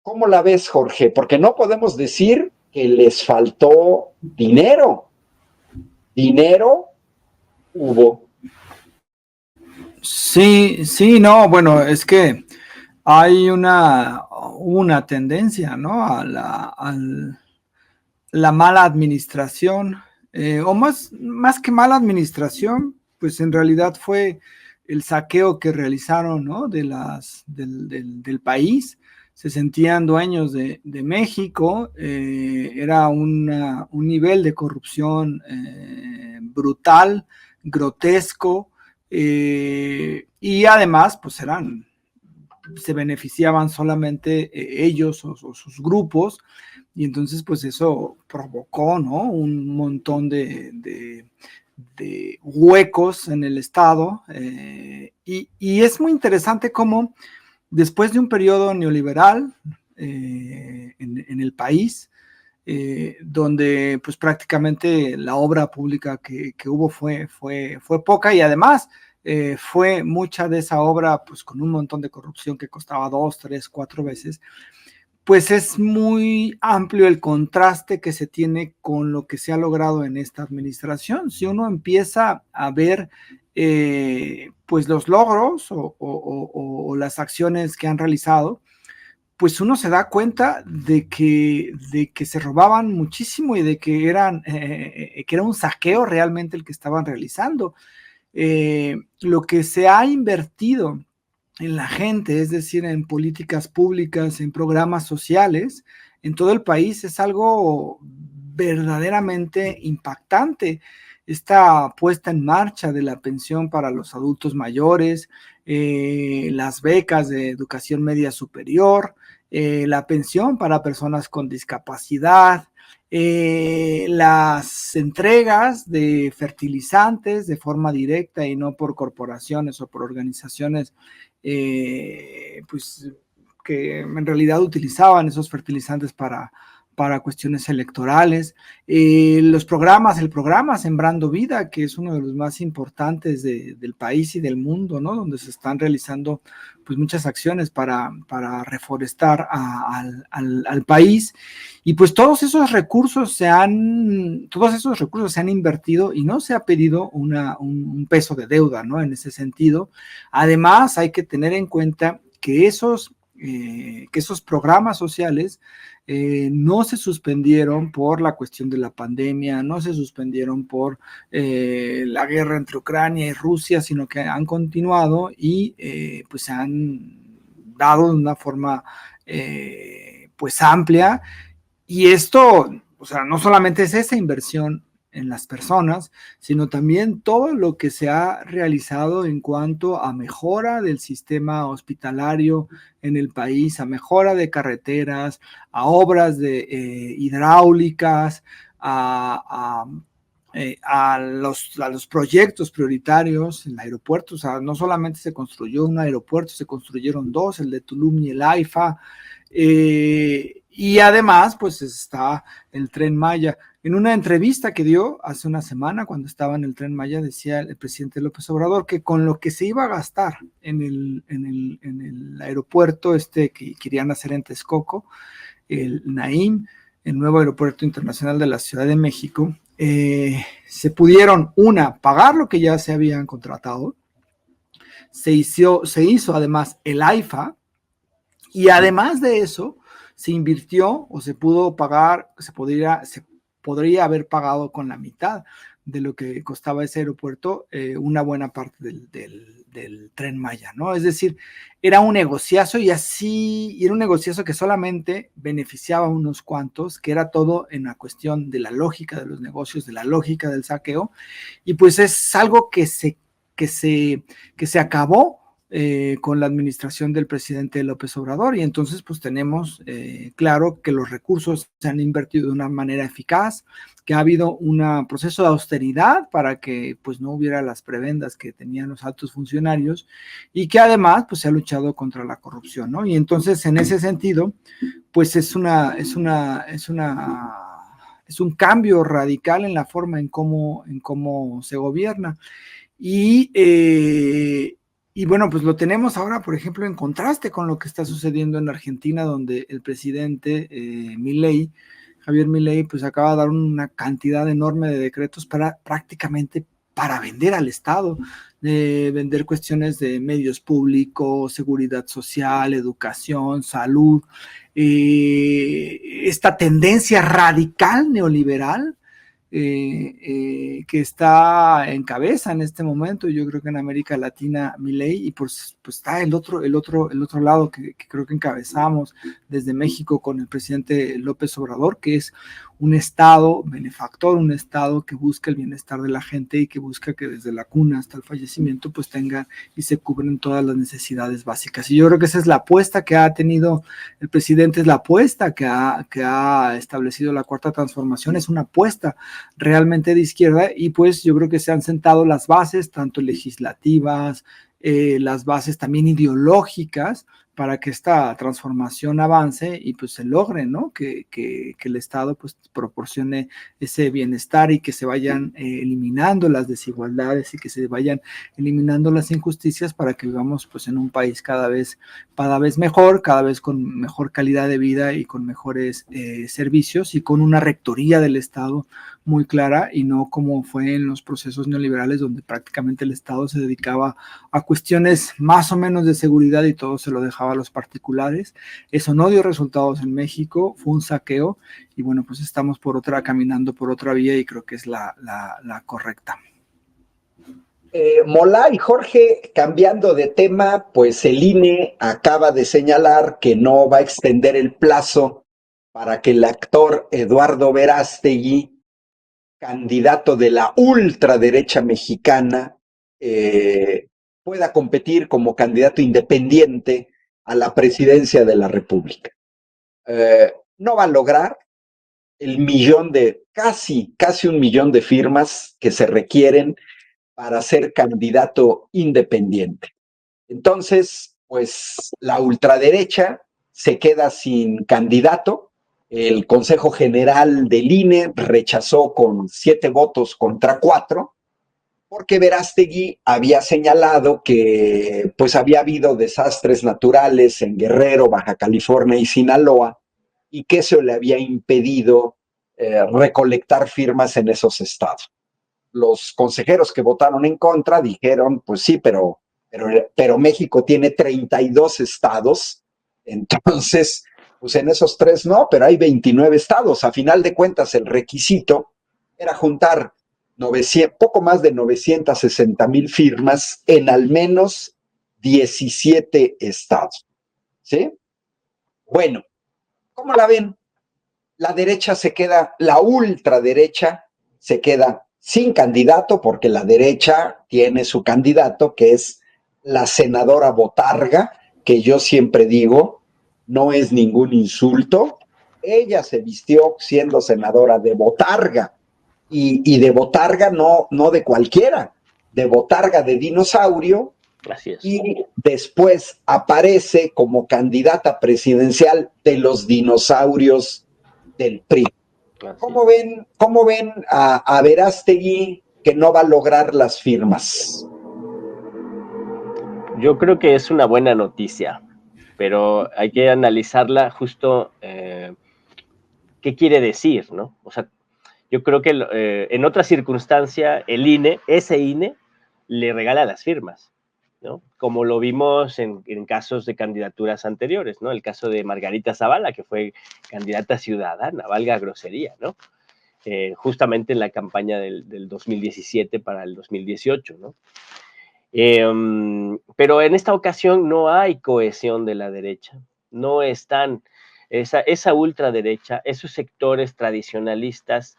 ¿Cómo la ves, Jorge? Porque no podemos decir que les faltó dinero. Dinero hubo. Sí, sí, no, bueno, es que hay una tendencia, ¿no? A la mala administración, o más que mala administración, pues en realidad fue el saqueo que realizaron, ¿no? Del país. Se sentían dueños de México, era un nivel de corrupción brutal, grotesco, y además, pues se beneficiaban solamente ellos o sus grupos, y entonces pues eso provocó, ¿no? Un montón de huecos en el Estado, y es muy interesante cómo después de un periodo neoliberal en el país, donde pues prácticamente la obra pública que hubo fue poca, y además fue mucha de esa obra pues con un montón de corrupción que costaba 2, 3, 4 veces, pues es muy amplio el contraste que se tiene con lo que se ha logrado en esta administración. Si uno empieza a ver pues los logros o las acciones que han realizado, pues uno se da cuenta de que se robaban muchísimo y de que que era un saqueo realmente el que estaban realizando. Lo que se ha invertido en la gente, es decir, en políticas públicas, en programas sociales, en todo el país, es algo verdaderamente impactante. Esta puesta en marcha de la pensión para los adultos mayores, las becas de educación media superior, la pensión para personas con discapacidad, las entregas de fertilizantes de forma directa y no por corporaciones o por organizaciones pues que en realidad utilizaban esos fertilizantes para cuestiones electorales, el programa Sembrando Vida, que es uno de los más importantes del país y del mundo, ¿no? Donde se están realizando pues muchas acciones para reforestar al país, y pues todos esos recursos se han invertido y no se ha pedido un peso de deuda, ¿no? En ese sentido. Además, hay que tener en cuenta que esos programas sociales no se suspendieron por la cuestión de la pandemia, no se suspendieron por la guerra entre Ucrania y Rusia, sino que han continuado y pues se han dado de una forma pues amplia. Y esto, o sea, no solamente es esa inversión en las personas, sino también todo lo que se ha realizado en cuanto a mejora del sistema hospitalario en el país, a mejora de carreteras, a obras de hidráulicas, a los proyectos prioritarios en el aeropuerto. O sea, no solamente se construyó un aeropuerto, se construyeron dos, el de Tulum y el AIFA, y además pues está el Tren Maya. En una entrevista que dio hace una semana cuando estaba en el Tren Maya, decía el presidente López Obrador que con lo que se iba a gastar en el aeropuerto que querían hacer en Texcoco, el Naim, el nuevo aeropuerto internacional de la Ciudad de México, se pudieron, pagar lo que ya se habían contratado, se hizo además el AIFA, y además de eso, se invirtió o se pudo pagar, se podría haber pagado con la mitad de lo que costaba ese aeropuerto, una buena parte del Tren Maya, ¿no? Es decir, era un negociazo y era un negociazo que solamente beneficiaba a unos cuantos, que era todo en la cuestión de la lógica de los negocios, de la lógica del saqueo, y pues es algo que se acabó con la administración del presidente López Obrador, y entonces pues tenemos claro que los recursos se han invertido de una manera eficaz, que ha habido un proceso de austeridad para que pues no hubiera las prebendas que tenían los altos funcionarios, y que además pues se ha luchado contra la corrupción, ¿no? Y entonces en ese sentido pues es un cambio radical en la forma en cómo se gobierna. Y bueno, pues lo tenemos ahora, por ejemplo, en contraste con lo que está sucediendo en Argentina, donde el presidente Javier Milei, pues acaba de dar una cantidad enorme de decretos prácticamente para vender al Estado, vender cuestiones de medios públicos, seguridad social, educación, salud, esta tendencia radical neoliberal que está en cabeza en este momento. Yo creo que en América Latina, Milei, y pues está el otro lado que creo que encabezamos desde México con el presidente López Obrador, que es un Estado benefactor, un Estado que busca el bienestar de la gente y que busca que desde la cuna hasta el fallecimiento pues tengan y se cubren todas las necesidades básicas. Y yo creo que esa es la apuesta que ha tenido el presidente, es la apuesta que ha establecido la Cuarta Transformación, es una apuesta realmente de izquierda, y pues yo creo que se han sentado las bases, tanto legislativas, las bases también ideológicas, para que esta transformación avance y pues se logre, ¿no? Que el Estado pues proporcione ese bienestar y que se vayan eliminando las desigualdades y que se vayan eliminando las injusticias para que vivamos pues en un país cada vez mejor, cada vez con mejor calidad de vida y con mejores servicios y con una rectoría del Estado muy clara y no como fue en los procesos neoliberales donde prácticamente el Estado se dedicaba a cuestiones más o menos de seguridad y todo se lo dejaba a los particulares. Eso no dio resultados en México, fue un saqueo y bueno, pues estamos caminando por otra vía y creo que es la correcta. Mola y Jorge, cambiando de tema, pues el INE acaba de señalar que no va a extender el plazo para que el actor Eduardo Verástegui, candidato de la ultraderecha mexicana, pueda competir como candidato independiente a la presidencia de la República. No va a lograr el casi 1,000,000 de firmas que se requieren para ser candidato independiente. Entonces, pues la ultraderecha se queda sin candidato. El Consejo General del INE rechazó con 7 votos contra 4, porque Verástegui había señalado que pues había habido desastres naturales en Guerrero, Baja California y Sinaloa, y que eso le había impedido recolectar firmas en esos estados. Los consejeros que votaron en contra dijeron, pues sí, pero México tiene 32 estados, entonces, pues en esos 3 no, pero hay 29 estados. A final de cuentas, el requisito era juntar poco más de 960,000 firmas en al menos 17 estados. ¿Sí? Bueno, ¿cómo la ven? La ultraderecha se queda sin candidato porque la derecha tiene su candidato, que es la senadora Botarga, que yo siempre digo, no es ningún insulto. Ella se vistió siendo senadora de Botarga y de Botarga no de cualquiera, de Botarga de dinosaurio. Así es. Y después aparece como candidata presidencial de los dinosaurios del PRI. ¿Cómo ven a Verástegui que no va a lograr las firmas? Yo creo que es una buena noticia, pero hay que analizarla justo qué quiere decir, ¿no? O sea, yo creo que en otra circunstancia el INE, ese INE, le regala las firmas, ¿no? Como lo vimos en casos de candidaturas anteriores, ¿no? El caso de Margarita Zavala, que fue candidata ciudadana, valga grosería, ¿no? Justamente en la campaña del 2017 para el 2018, ¿no? Pero en esta ocasión no hay cohesión de la derecha, no están esa ultraderecha, esos sectores tradicionalistas,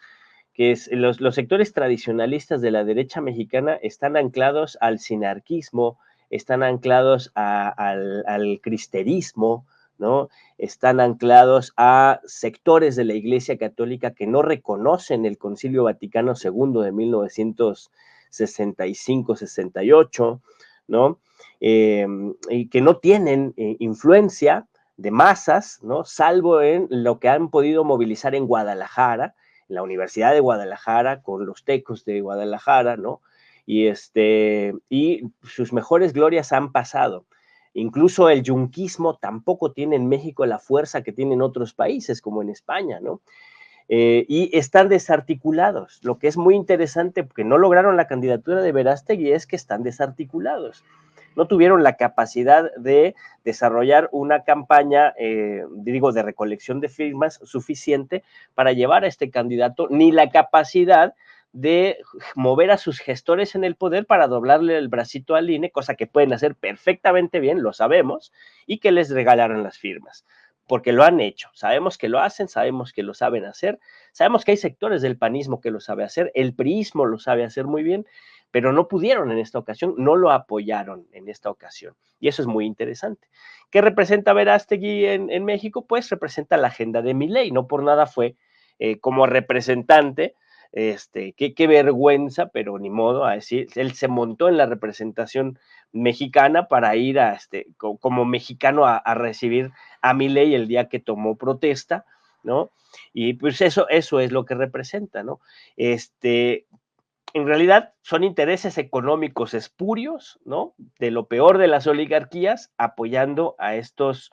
los sectores tradicionalistas de la derecha mexicana están anclados al sinarquismo, están anclados al cristerismo, ¿no? Están anclados a sectores de la Iglesia Católica que no reconocen el Concilio Vaticano II de 1965-68, ¿no? Y que no tienen influencia de masas, ¿no? Salvo en lo que han podido movilizar en Guadalajara, en la Universidad de Guadalajara, con los tecos de Guadalajara, ¿no? Y sus mejores glorias han pasado. Incluso el yunquismo tampoco tiene en México la fuerza que tiene en otros países, como en España, ¿no? Y están desarticulados. Lo que es muy interesante, porque no lograron la candidatura de Verástegui, es que están desarticulados. No tuvieron la capacidad de desarrollar una campaña, de recolección de firmas suficiente para llevar a este candidato, ni la capacidad de mover a sus gestores en el poder para doblarle el bracito al INE, cosa que pueden hacer perfectamente bien, lo sabemos, y que les regalaron las firmas, porque lo han hecho. Sabemos que lo hacen, sabemos que lo saben hacer, sabemos que hay sectores del panismo que lo sabe hacer, el priismo lo sabe hacer muy bien, pero no pudieron en esta ocasión, no lo apoyaron en esta ocasión. Y eso es muy interesante. ¿Qué representa Verástegui en México? Pues representa la agenda de Milei, no por nada fue como representante qué vergüenza, pero ni modo, a decir, él se montó en la representación mexicana para ir como mexicano a recibir a Milei el día que tomó protesta, ¿no? Y pues eso es lo que representa, ¿no? En realidad son intereses económicos espurios, ¿no? De lo peor de las oligarquías, apoyando a estos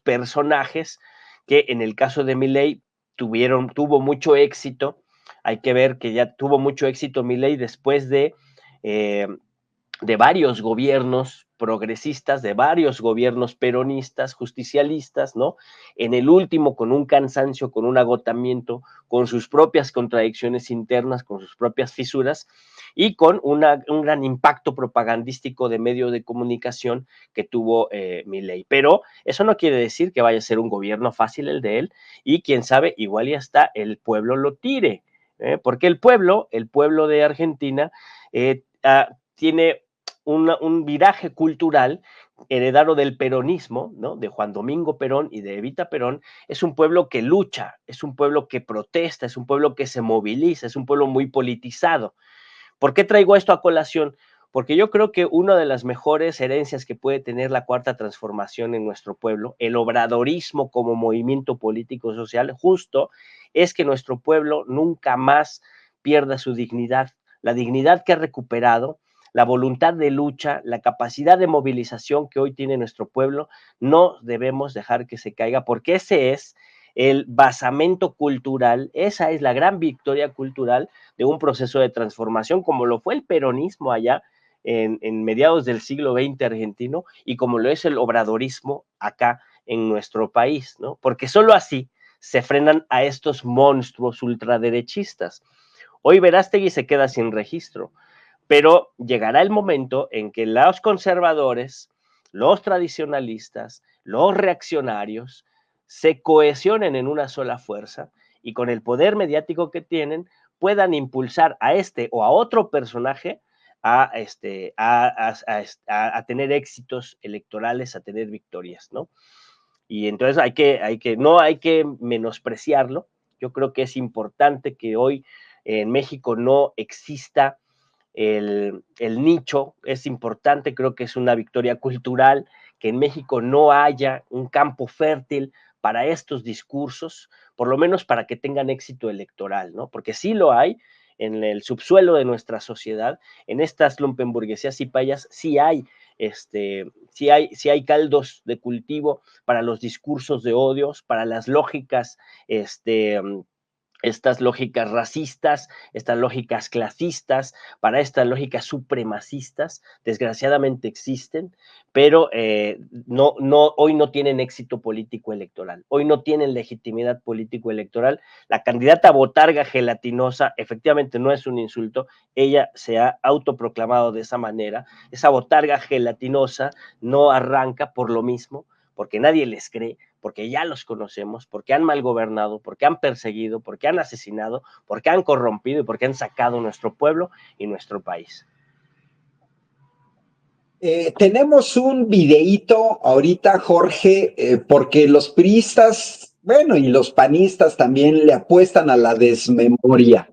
personajes que en el caso de Milei tuvo mucho éxito. Hay que ver que ya tuvo mucho éxito Milei después de varios gobiernos progresistas, de varios gobiernos peronistas, justicialistas, ¿no? En el último con un cansancio, con un agotamiento, con sus propias contradicciones internas, con sus propias fisuras y con un gran impacto propagandístico de medio de comunicación que tuvo Milei. Pero eso no quiere decir que vaya a ser un gobierno fácil el de él y quién sabe, igual y hasta el pueblo lo tire, porque el pueblo de Argentina tiene un viraje cultural heredado del peronismo, ¿no? De Juan Domingo Perón y de Evita Perón. Es un pueblo que lucha, es un pueblo que protesta, es un pueblo que se moviliza, es un pueblo muy politizado. ¿Por qué traigo esto a colación? Porque yo creo que una de las mejores herencias que puede tener la Cuarta Transformación en nuestro pueblo, el obradorismo como movimiento político social, justo es que nuestro pueblo nunca más pierda su dignidad, la dignidad que ha recuperado, la voluntad de lucha, la capacidad de movilización que hoy tiene nuestro pueblo, no debemos dejar que se caiga, porque ese es el basamento cultural, esa es la gran victoria cultural de un proceso de transformación, como lo fue el peronismo allá en mediados del siglo XX argentino y como lo es el obradorismo acá en nuestro país, ¿no? Porque solo así se frenan a estos monstruos ultraderechistas. Hoy Verástegui se queda sin registro, pero llegará el momento en que los conservadores, los tradicionalistas, los reaccionarios se cohesionen en una sola fuerza y con el poder mediático que tienen puedan impulsar a este o a otro personaje a tener éxitos electorales, a tener victorias, ¿no? Y entonces no hay que menospreciarlo. Yo creo que es importante que hoy en México no exista el nicho, es importante, creo que es una victoria cultural, que en México no haya un campo fértil para estos discursos, por lo menos para que tengan éxito electoral, ¿no? Porque sí lo hay en el subsuelo de nuestra sociedad, en estas lumpenburguesías y payas, sí hay caldos de cultivo para los discursos de odios, para las lógicas, estas lógicas racistas, estas lógicas clasistas, para estas lógicas supremacistas, desgraciadamente existen, pero hoy no tienen éxito político electoral, hoy no tienen legitimidad político electoral. La candidata botarga gelatinosa efectivamente no es un insulto, ella se ha autoproclamado de esa manera, esa botarga gelatinosa no arranca por lo mismo, porque nadie les cree, porque ya los conocemos, porque han mal gobernado, porque han perseguido, porque han asesinado, porque han corrompido y porque han sacado nuestro pueblo y nuestro país. Tenemos un videíto ahorita, Jorge, porque los priistas, bueno, y los panistas también le apuestan a la desmemoria.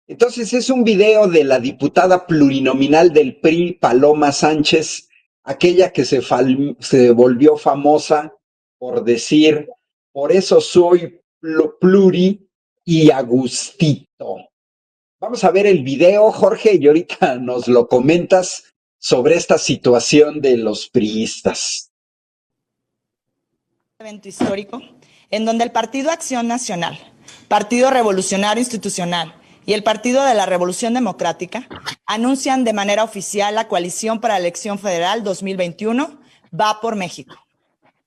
Entonces es un video de la diputada plurinominal del PRI, Paloma Sánchez, aquella que se volvió famosa por decir, por eso soy pluri y agustito. Vamos a ver el video, Jorge, y ahorita nos lo comentas sobre esta situación de los priistas. Evento histórico en donde el Partido Acción Nacional, Partido Revolucionario Institucional y el Partido de la Revolución Democrática anuncian de manera oficial la coalición para la elección federal 2021 Va por México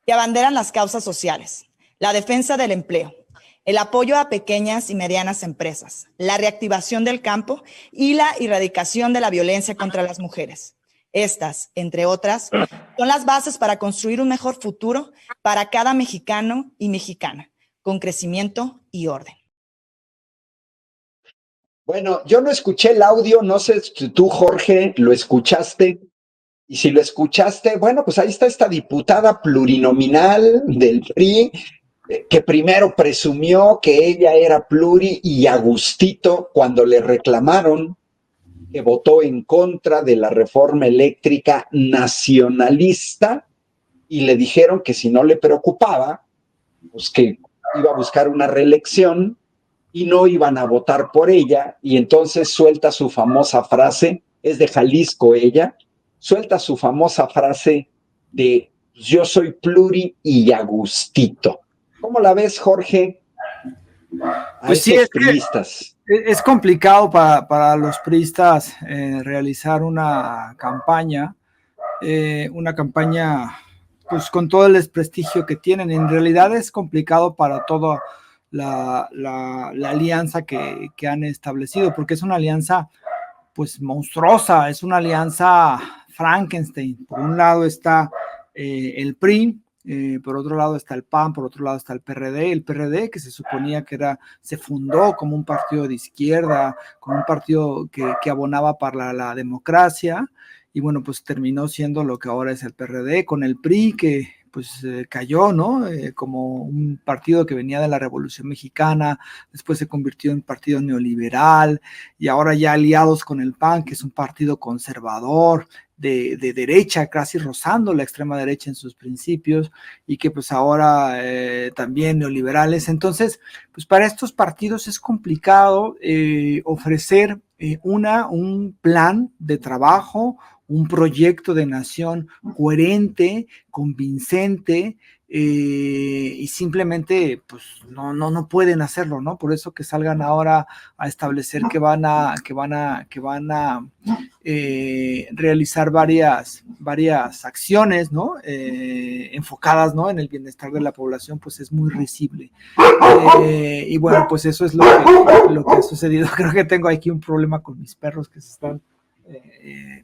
y abanderan las causas sociales, la defensa del empleo, el apoyo a pequeñas y medianas empresas, la reactivación del campo y la erradicación de la violencia contra las mujeres. Estas, entre otras, son las bases para construir un mejor futuro para cada mexicano y mexicana, con crecimiento y orden. Bueno, yo no escuché el audio, no sé si tú, Jorge, lo escuchaste. Y si lo escuchaste, bueno, pues ahí está esta diputada plurinominal del PRI que primero presumió que ella era pluri y a gustito cuando le reclamaron que votó en contra de la reforma eléctrica nacionalista y le dijeron que si no le preocupaba, pues que iba a buscar una reelección y no iban a votar por ella, y entonces suelta su famosa frase, es de Jalisco ella, suelta su famosa frase de yo soy pluri y agustito. ¿Cómo la ves, Jorge, a Pues sí, esos priistas? es complicado para los priistas realizar una campaña pues con todo el desprestigio que tienen. En realidad es complicado para toda la alianza que han establecido, porque es una alianza pues monstruosa, es una alianza Frankenstein. Por un lado está el PRI, por otro lado está el PAN, por otro lado está el PRD que se suponía que se fundó como un partido de izquierda, como un partido que abonaba para la democracia, y bueno, pues terminó siendo lo que ahora es el PRD, con el PRI que pues cayó, ¿no? Como un partido que venía de la Revolución Mexicana, después se convirtió en partido neoliberal, y ahora ya aliados con el PAN, que es un partido conservador, de derecha, casi rozando la extrema derecha en sus principios, y que pues ahora también neoliberales. Entonces, pues para estos partidos es complicado ofrecer un plan de trabajo, un proyecto de nación coherente, convincente, y simplemente pues no pueden hacerlo, ¿no? Por eso que salgan ahora a establecer que van a realizar varias acciones, ¿no? Enfocadas, ¿no? En el bienestar de la población, pues es muy risible. Y bueno, pues eso es lo que ha sucedido. Creo que tengo aquí un problema con mis perros que se están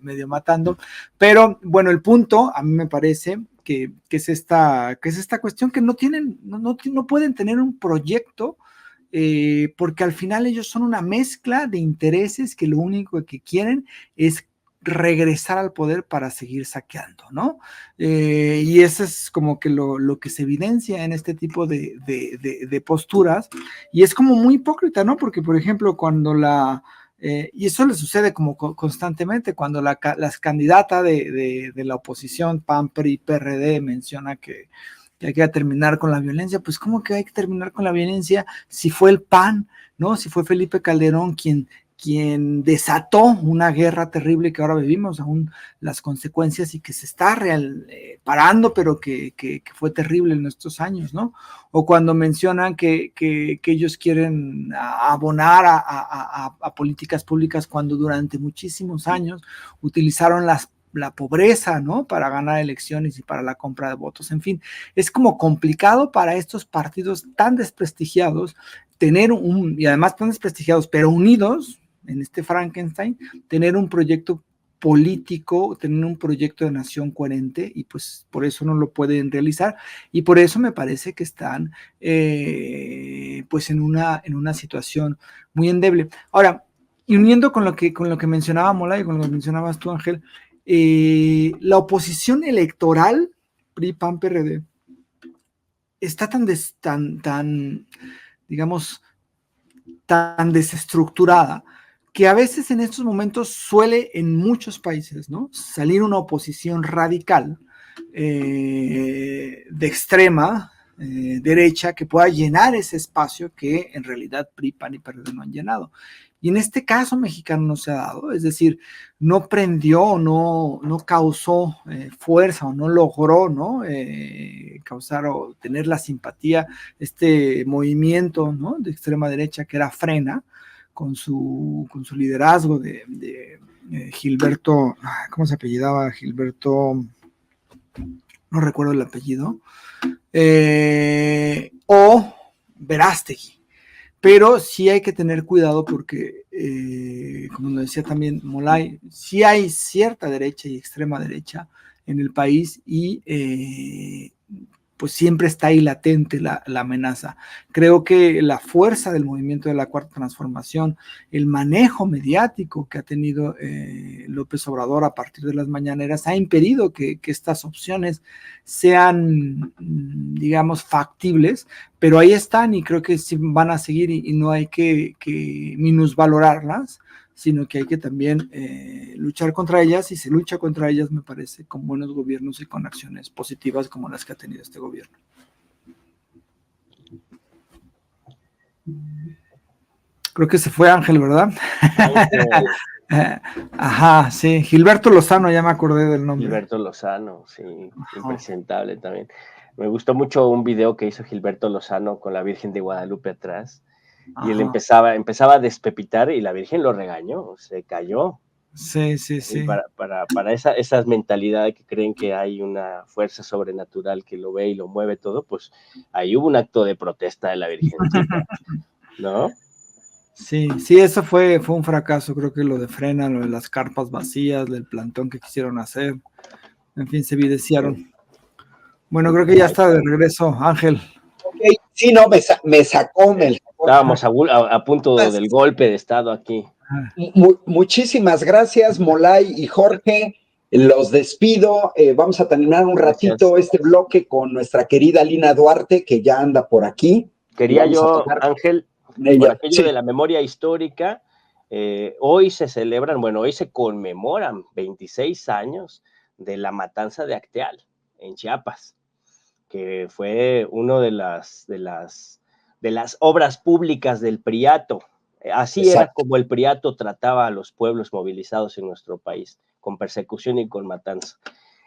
medio matando, pero bueno, el punto a mí me parece que es esta cuestión que no pueden tener un proyecto, porque al final ellos son una mezcla de intereses que lo único que quieren es regresar al poder para seguir saqueando, ¿no? Y eso es como que lo que se evidencia en este tipo de posturas, y es como muy hipócrita, ¿no? Porque, por ejemplo, cuando y eso le sucede como constantemente, cuando la candidata de la oposición, PAN, PRI, PRD, menciona que hay que terminar con la violencia. Pues ¿cómo que hay que terminar con la violencia si fue el PAN, ¿no? Si fue Felipe Calderón quien desató una guerra terrible que ahora vivimos aún las consecuencias, y que se está parando, pero que fue terrible en estos años, ¿no? O cuando mencionan que ellos quieren abonar a políticas públicas cuando durante muchísimos años utilizaron la pobreza, ¿no? Para ganar elecciones y para la compra de votos. En fin, es como complicado para estos partidos tan desprestigiados y además tan desprestigiados, pero unidos en este Frankenstein, tener un proyecto político, tener un proyecto de nación coherente, y pues por eso no lo pueden realizar, y por eso me parece que están pues en una situación muy endeble. Ahora, y uniendo con lo que mencionaba Mola y con lo que mencionabas tú, Ángel, la oposición electoral PRI, PAN, PRD está tan digamos, tan desestructurada, que a veces en estos momentos suele en muchos países, ¿no? Salir una oposición radical de extrema derecha que pueda llenar ese espacio que en realidad PRI, PAN y PRD no han llenado. Y en este caso mexicano no se ha dado, es decir, no prendió, no causó fuerza, o no logró, ¿no? Causar o tener la simpatía, este movimiento, ¿no? De extrema derecha que era Frena, con su liderazgo de Gilberto, ¿cómo se apellidaba? Gilberto, no recuerdo el apellido, o Verástegui. Pero sí hay que tener cuidado porque, como nos decía también Molay, sí hay cierta derecha y extrema derecha en el país, y pues siempre está ahí latente la amenaza. Creo que la fuerza del movimiento de la Cuarta Transformación, el manejo mediático que ha tenido López Obrador a partir de las mañaneras, ha impedido que estas opciones sean, digamos, factibles, pero ahí están y creo que sí van a seguir y no hay que minusvalorarlas, sino que hay que también luchar contra ellas, y se lucha contra ellas, me parece, con buenos gobiernos y con acciones positivas como las que ha tenido este gobierno. Creo que se fue Ángel, ¿verdad? Ajá, sí, Gilberto Lozano, ya me acordé del nombre. Gilberto Lozano, sí, impresentable también. Me gustó mucho un video que hizo Gilberto Lozano con la Virgen de Guadalupe atrás. Y él empezaba a despepitar y la Virgen lo regañó, se cayó. Sí, sí, sí. Para esas mentalidades que creen que hay una fuerza sobrenatural que lo ve y lo mueve todo, pues ahí hubo un acto de protesta de la Virgencita, ¿no? Sí, sí, eso fue un fracaso. Creo que lo de Frena, lo de las carpas vacías, del plantón que quisieron hacer, en fin, se evidenciaron. Sí. Bueno, creo que ya está de regreso, Ángel. Okay. Sí, no, me sacó. Estábamos a punto del golpe de estado aquí. Muchísimas gracias, Molay y Jorge. Los despido. Vamos a terminar un ratito este bloque con nuestra querida Lina Duarte, que ya anda por aquí. Quería yo, Ángel, por aquello de la memoria histórica, hoy se celebran, bueno, hoy se conmemoran 26 años de la matanza de Acteal, en Chiapas, que fue uno de las obras públicas del Priato. Así Exacto. Era como el Priato trataba a los pueblos movilizados en nuestro país, con persecución y con matanza.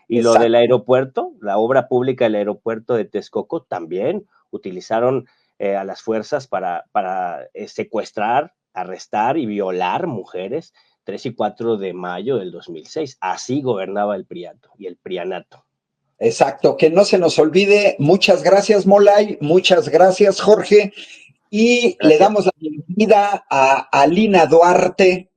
Y Exacto. Lo del aeropuerto, la obra pública del aeropuerto de Texcoco, también utilizaron a las fuerzas para secuestrar, arrestar y violar mujeres 3 y 4 de mayo del 2006. Así gobernaba el Priato y el Prianato. Exacto, que no se nos olvide. Muchas gracias, Molay, muchas gracias, Jorge, y gracias. Le damos la bienvenida a Lina Duarte,